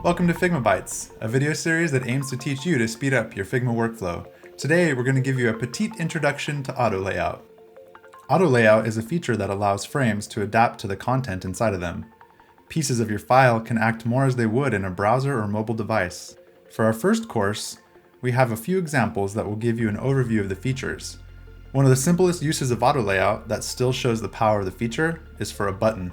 Welcome to Figma Bites, a video series that aims to teach you to speed up your Figma workflow. Today, we're going to give you a petite introduction to auto layout. Auto layout is a feature that allows frames to adapt to the content inside of them. Pieces of your file can act more as they would in a browser or mobile device. For our first course, we have a few examples that will give you an overview of the features. One of the simplest uses of auto layout that still shows the power of the feature is for a button.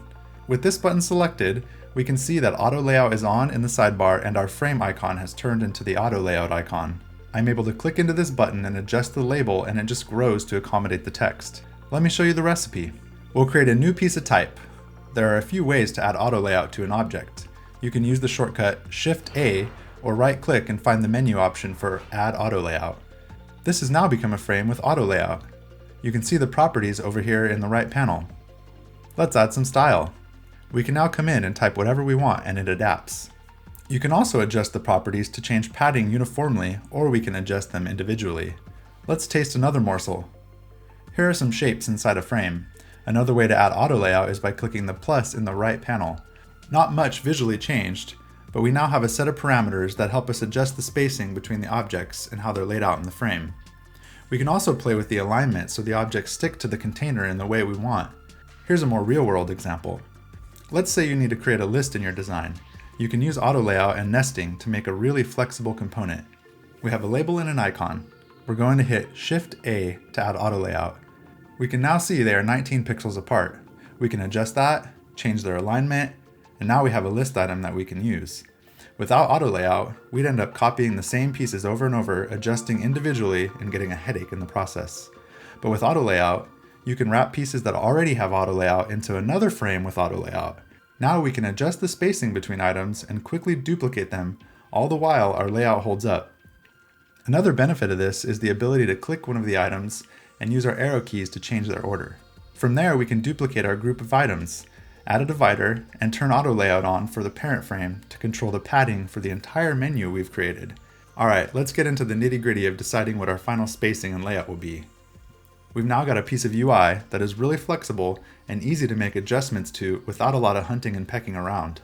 With this button selected, we can see that auto layout is on in the sidebar and our frame icon has turned into the auto layout icon. I'm able to click into this button and adjust the label, and it just grows to accommodate the text. Let me show you the recipe. We'll create a new piece of type. There are a few ways to add auto layout to an object. You can use the shortcut Shift-A or right-click and find the menu option for Add Auto Layout. This has now become a frame with auto layout. You can see the properties over here in the right panel. Let's add some style. We can now come in and type whatever we want and it adapts. You can also adjust the properties to change padding uniformly, or we can adjust them individually. Let's taste another morsel. Here are some shapes inside a frame. Another way to add auto layout is by clicking the plus in the right panel. Not much visually changed, but we now have a set of parameters that help us adjust the spacing between the objects and how they're laid out in the frame. We can also play with the alignment so the objects stick to the container in the way we want. Here's a more real-world example. Let's say you need to create a list in your design. You can use auto layout and nesting to make a really flexible component. We have a label and an icon. We're going to hit Shift-A to add auto layout. We can now see they are 19 pixels apart. We can adjust that, change their alignment, and now we have a list item that we can use. Without auto layout, we'd end up copying the same pieces over and over, adjusting individually and getting a headache in the process. But with auto layout, you can wrap pieces that already have auto layout into another frame with auto layout. Now we can adjust the spacing between items and quickly duplicate them, all the while our layout holds up. Another benefit of this is the ability to click one of the items and use our arrow keys to change their order. From there, we can duplicate our group of items, add a divider, and turn auto layout on for the parent frame to control the padding for the entire menu we've created. Alright, let's get into the nitty-gritty of deciding what our final spacing and layout will be. We've now got a piece of UI that is really flexible and easy to make adjustments to without a lot of hunting and pecking around.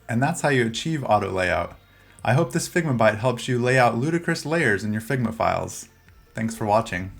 And that's how you achieve auto layout. I hope this Figma Bite helps you lay out ludicrous layers in your Figma files. Thanks for watching.